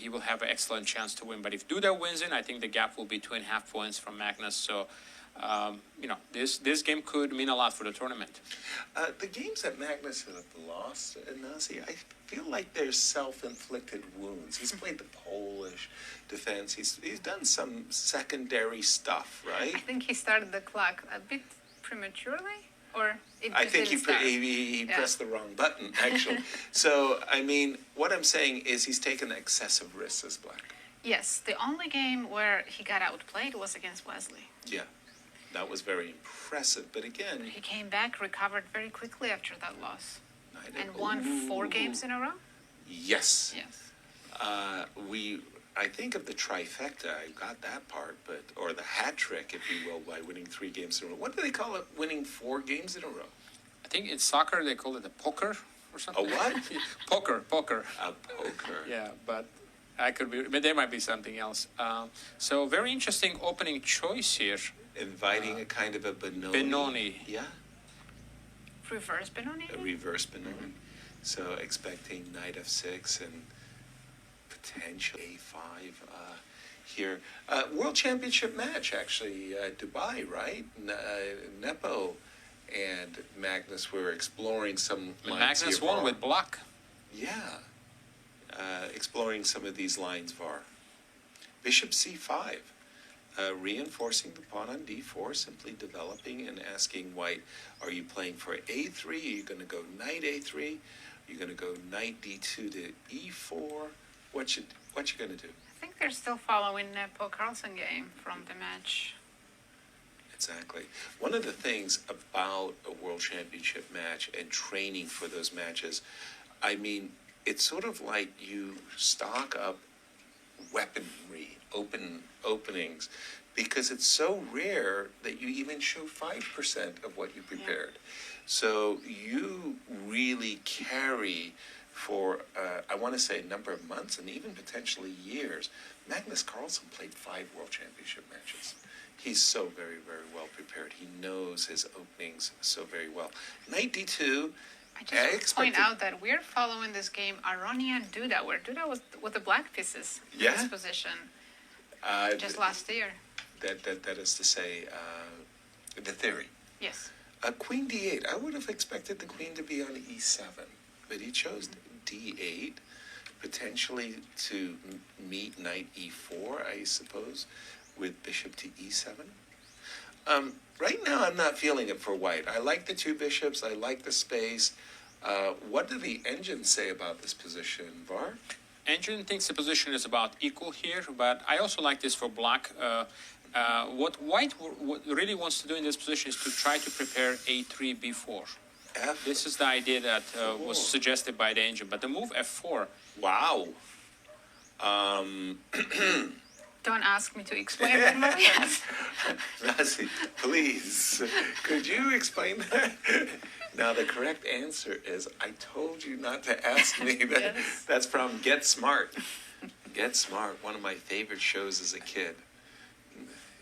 he will have an excellent chance to win. But if Duda wins it, I think the gap will be 2.5 points from Magnus. So, you know, this game could mean a lot for the tournament. The games that Magnus has lost, Nazi, I feel like they're self-inflicted wounds. He's played the Polish defense. He's done some secondary stuff, right? I think he started the clock a bit prematurely, or it I just think didn't start. he pressed the wrong button, actually. So, I mean, what I'm saying is he's taken excessive risks as Black. Yes, the only game where he got outplayed was against Wesley. Yeah, that was very impressive. But again, He came back, recovered very quickly after that loss, I and don't- won 4 Ooh. games in a row. Yes. Yes. I think of the trifecta. I got that part, or the hat trick, if you will, by winning 3 games in a row. What do they call it? Winning 4 games in a row? I think in soccer they call it a poker or A something. what? Poker. A poker. Yeah, but I could be. But there might be something else. So very interesting opening choice here. Inviting a kind of a Benoni. Benoni. Yeah, Reverse Benoni. a reverse Benoni. So expecting knight f6 and potential a5 here. World Championship match, actually, Dubai, right? Nepo and Magnus were exploring some lines Magnus here. won with Black. Yeah. Exploring some of these lines, Var. Bishop c5. Reinforcing the pawn on d4, simply developing and asking white, are you playing for a3? Are you going to go knight a3? Are you going to go knight d2 to e4? What you going to do? I think they're still following Paul Carlsen game from the match. Exactly. One of the things about a World Championship match and training for those matches, I mean, it's sort of like you stock up weaponry, openings, because it's so rare that you even show 5% of what you prepared. So you really carry for, I want to say, a number of months and even potentially years. Magnus Carlsen played 5 World Championship matches. He's so very, very well prepared. He knows his openings so very well. Knight d2. I just point out that we're following this game Aronia Duda, where Duda was with the black pieces in Yeah. this position just last year. That is to say, the theory. Yes. Queen d8. I would have expected the queen to be on e7, but he chose d8, potentially to meet knight e4, I suppose, with bishop to e7. Right now, I'm not feeling it for white. I like the 2 bishops. I like the space. What do the engines say about this position, Var? Engine thinks the position is about equal here, but I also like this for Black. What white really wants to do in this position is to try to prepare a3, b4. F. This is the idea that was suggested by the engine, but the move f4. Wow. Don't ask me to explain that move. Yes. Nazi, please, could you explain that? Now, the correct answer is, I told you not to ask me. That, Yes. That's from Get Smart. Get Smart, one of my favorite shows as a kid.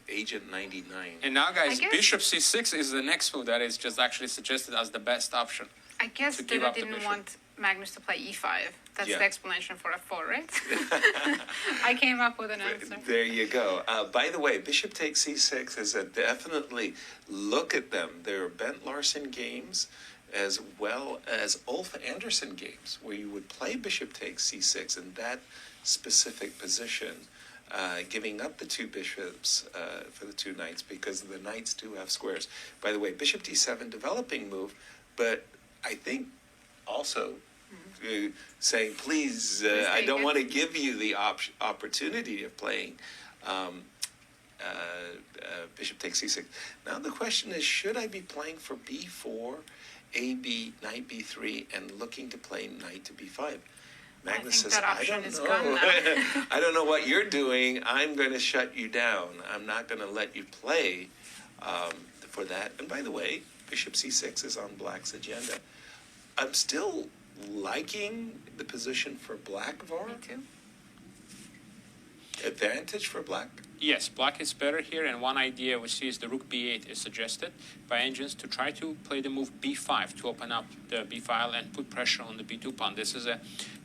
Agent 99. And now, guys, I guess- bishop c6 is the next move that is just actually suggested as the best option. I guess To give Duda up the didn't bishop. want Magnus to play e5. That's Yeah. the explanation for f4, right? I came up with an answer. There you go. By the way, bishop takes c6 is a definitely look at them. There are Bent Larsen games as well as Ulf Anderson games where you would play bishop takes c6 in that specific position, giving up the 2 bishops for the 2 knights because the knights do have squares. By the way, bishop d7 developing move, but I think also saying, please, I don't want to give you the opportunity of playing bishop takes c6. Now the question is, should I be playing for b4, ab, knight b3, and looking to play knight to b5? Magnus think says, that I option don't is know. gone now. I don't know what you're doing. I'm going to shut you down. I'm not going to let you play for that. And by the way, bishop c6 is on Black's agenda. I'm still liking the position for Black, Var. Me too. Advantage for Black? Yes, Black is better here, and one idea we see is the rook b8 is suggested by engines to try to play the move b5 to open up the b file and put pressure on the b2 pawn. This is a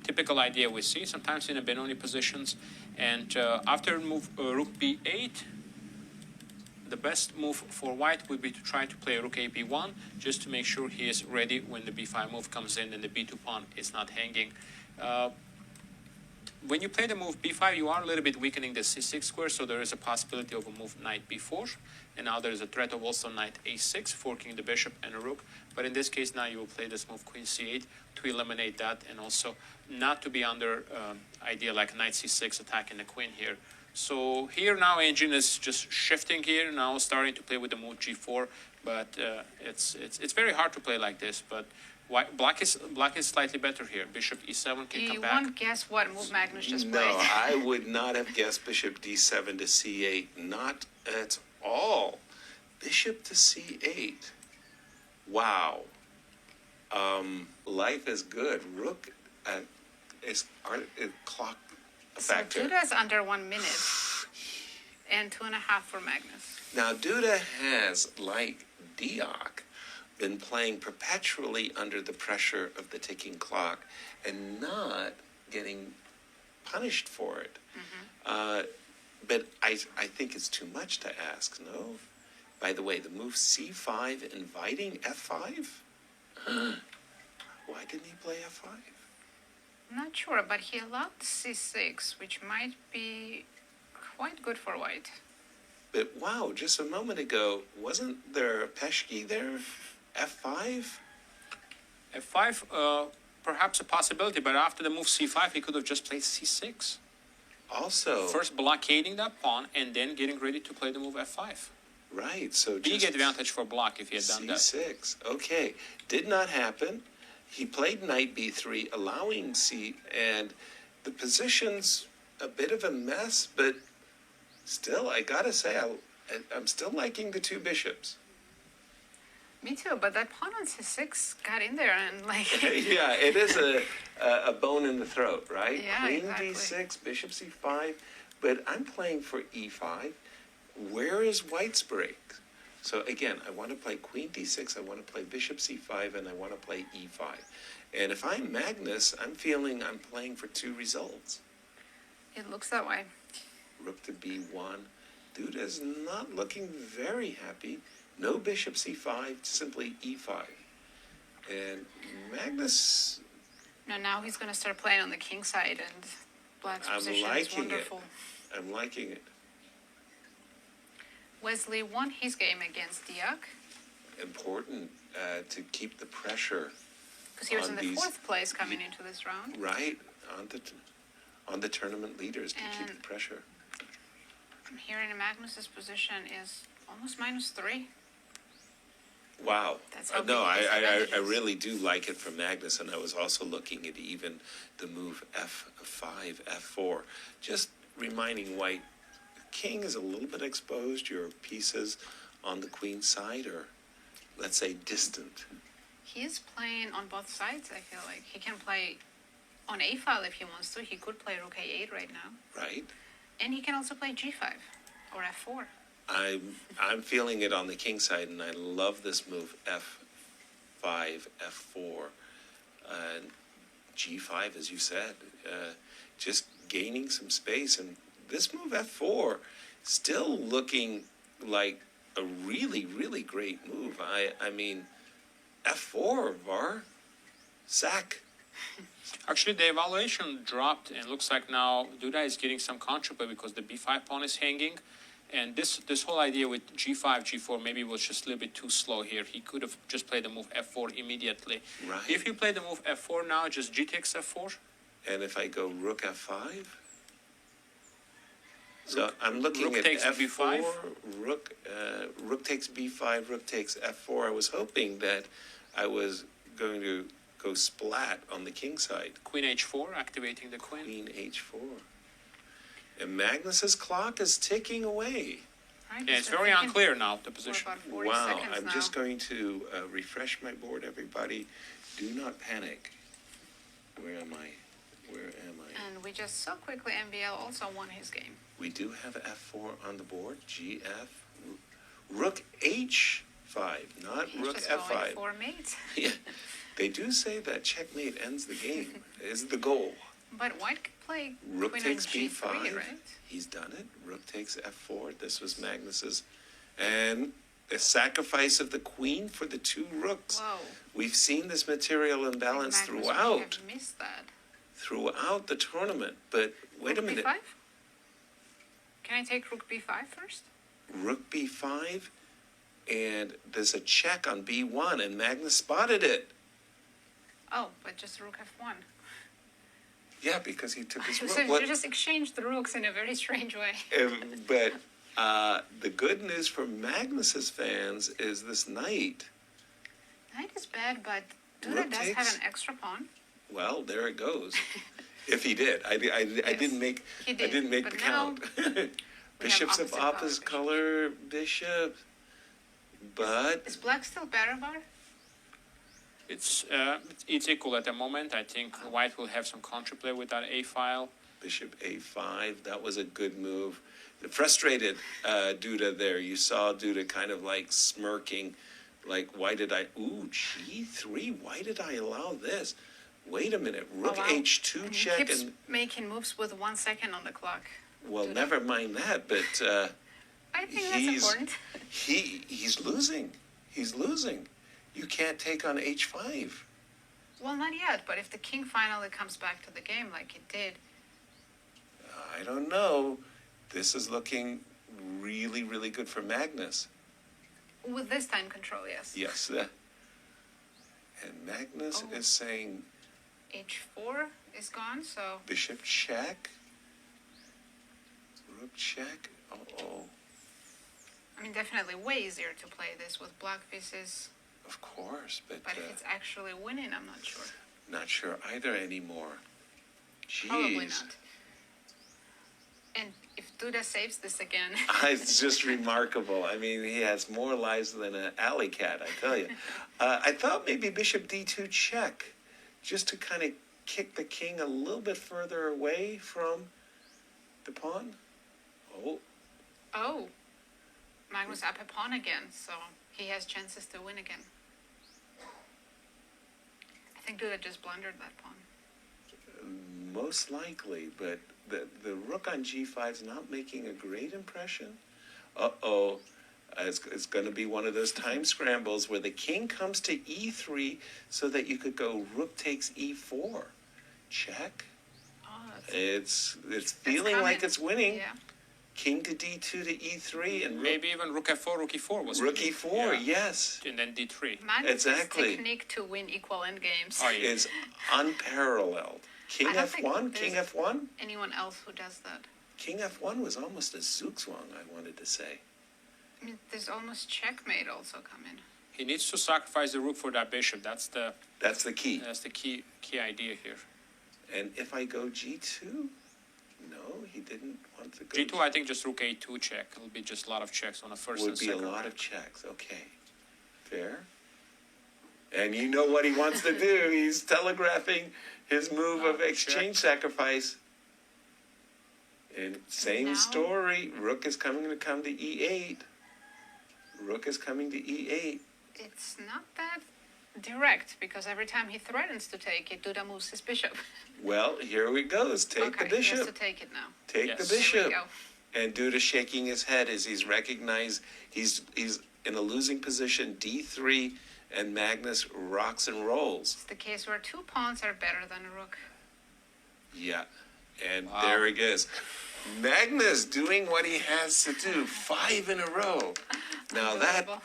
typical idea we see sometimes in a Benoni positions. And after move rook b8, the best move for white would be to try to play rook ab1, just to make sure he is ready when the b5 move comes in and the b2 pawn is not hanging. When you play the move b5, you are a little bit weakening the c6 square, so there is a possibility of a move knight b4. And now there is a threat of also knight a6, forking the bishop and a rook. But in this case, now you will play this move queen c8 to eliminate that, and also not to be under idea like knight c6 attacking the queen here. So here now engine is just shifting here, now starting to play with the move g4, but it's very hard to play like this. But black is slightly better here. Bishop e7 can come back. You won't guess what move Magnus just played. No, I would not have guessed bishop d7 to c8, not at all. Bishop to c8. Wow. Life is good. Rook is clock a factor. So Duda's under 1 minute and 2.5 for Magnus. Now Duda has, like Diak, been playing perpetually under the pressure of the ticking clock and not getting punished for it. But I think it's too much to ask, no? By the way, the move c5 inviting f5? Why didn't he play f5? Not sure, but he allowed c6, which might be quite good for white. But wow, just a moment ago, wasn't there a Peshki there? f5? f5, perhaps a possibility, but after the move c5, he could have just played c6. Also, First blockading that pawn, and then getting ready to play the move f5. right, so Big just advantage for black if he had done that. c6. Okay, did not happen. He played knight b3, allowing c, and the position's a bit of a mess, but still, I gotta say, I'm still liking the two bishops. Me too, but that pawn on c6 got in there and like... Yeah, it is a bone in the throat, right? Yeah, Queen exactly. d6, bishop c5, but I'm playing for e5. Where is white's break? So again, I want to play queen d6, I want to play bishop c5, and I want to play e5. And if I'm Magnus, I'm feeling I'm playing for two results. It looks that way. Rook to b1. Duda's not looking very happy. No bishop c5, simply e5. And Magnus, No, now he's going to start playing on the king side, and black's I'm position is liking it. wonderful. I'm liking it. Wesley won his game against Diak Important to keep the pressure because he was on in the these- 4th place coming into this round. right on the tournament leaders to keep And- the pressure. Here in Magnus's position is almost -3. Wow. That's how No, big his advantage I is. really do like it from Magnus, and I was also looking at even the move f5, f4, just reminding white, king is a little bit exposed, your pieces on the queen side are, let's say, distant. He is playing on both sides, I feel like. He can play on a file if he wants to. He could play rook a8 right now. Right? And he can also play g5 or f4. I'm feeling it on the king side, and I love this move f5, f4, g5, as you said, just gaining some space. And this move f4 still looking like a really, really great move. I mean, f4, Var, sack. Actually, the evaluation dropped, and looks like now Duda is getting some contraplay because the b5 pawn is hanging. And this whole idea with g5, g4 maybe was just a little bit too slow here. He could have just played the move f4 immediately. Right. If you play the move f4 now, just g takes f4. And if I go rook f5, so I'm looking rook at takes f4, b5. rook takes b5, rook takes f4. I was hoping that I was going to go splat on the king side. Queen h4, activating the queen. Queen h4. And Magnus's clock is ticking away. Right? Yeah, it's So very he can- unclear now, the For position. about 40 Wow, seconds I'm now. just going to refresh my board, everybody. Do not panic. Where am I? Where am I? And we just so quickly, MBL also won his game. We do have f4 on the board. gf, rook h5, not He's rook just going f5. for mate. Yeah. They do say that checkmate ends the game, is the goal. But white can play Rook queen takes on G3, b5. right? He's done it. Rook takes f4. This was Magnus's. And the sacrifice of the queen for the two rooks. Whoa. We've seen this material imbalance Magnus would throughout have missed that. the tournament. But wait a Rook minute. B5? Can I take rook B5 first? Rook b5, and there's a check on b1, and Magnus spotted it. Oh, but just rook F1. Yeah, because he took his rook. So What- you just exchanged the rooks in a very strange way. But the good news for Magnus's fans is this knight. Knight is bad, but Duda Rook does takes- have an extra pawn. Well, there it goes. If he did, I didn't make He I did, didn't make but the now count. Bishops of opposite color opposite color bishop, but Is black still better, Bar? It's equal at the moment. I think white will have some counterplay with that a file. bishop a5. That was a good move. It frustrated Duda there. You saw Duda kind of like smirking, like why did I? Ooh, g3. Why did I allow this? Wait a minute. Rook wow. h2 And he check keeps and making moves with 1 second on the clock. well, Duda. never mind that. But I think that's he's important. he's losing. He's losing. You can't take on h5. Well, not yet, but if the king finally comes back to the game like it did, I don't know. This is looking really, really good for Magnus. with this time control, yes. Yes. And Magnus Oh. is saying H4 is gone, so bishop check, rook check. Uh-oh. I mean, definitely way easier to play this with black pieces. Of course, but But if it's actually winning, I'm not sure. not sure either anymore. Jeez. Probably not. And if Duda saves this again, It's just remarkable. I mean, he has more lives than an alley cat, I tell you. I thought maybe bishop d2 check, just to kind of kick the king a little bit further away from the pawn. Oh, oh, Magnus up a pawn again, so he has chances to win again. I think Duda just blundered that pawn. most likely, but the rook on g5 is not making a great impression. Uh-oh. It's going to be one of those time scrambles where the king comes to e3 so that you could go rook takes e4. Check. Oh, that's It's feeling like coming. it's winning. Yeah. King to d2 to e3 and Maybe even rook f4, rook e4 was rook winning. e4, Yeah. yes. And then d3. Magnus' Exactly. technique to win equal endgames. Oh, yeah. Is unparalleled. King I don't think f1, king there's- f1. Anyone else who does that? King f1 was almost a zugzwang, I wanted to say. I mean, there's almost checkmate also coming. He needs to sacrifice the rook for that bishop. That's the Key. key idea here. And if I go g2, no, he didn't want to go. G2, I think just rook a2 check. It'll be just a lot of checks on the first Would and be a second lot rank. of checks. Okay, fair. And you know what he wants to do. He's telegraphing his move of exchange sacrifice. And same Now- story. Rook is coming to come to e8. Rook is coming to e8. It's not that direct because every time he threatens to take it, Duda moves his bishop. Well, here we goes. Take okay, the he has to bishop. take it now. Take Yes. the There we bishop. There we go. And Duda shaking his head as he's recognized he's in a losing position, d3, and Magnus rocks and rolls. It's the case where two pawns are better than a rook. Yeah, and Wow. there he goes. Magnus doing what he has to do, 5 in a row. Now that Unbelievable.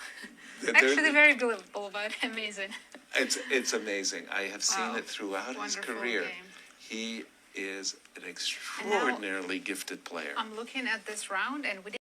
there- Actually, very believable, but amazing. it's amazing. I have seen Wow. it throughout his Wonderful career. game. He is an extraordinarily gifted player. I'm looking at this round, and we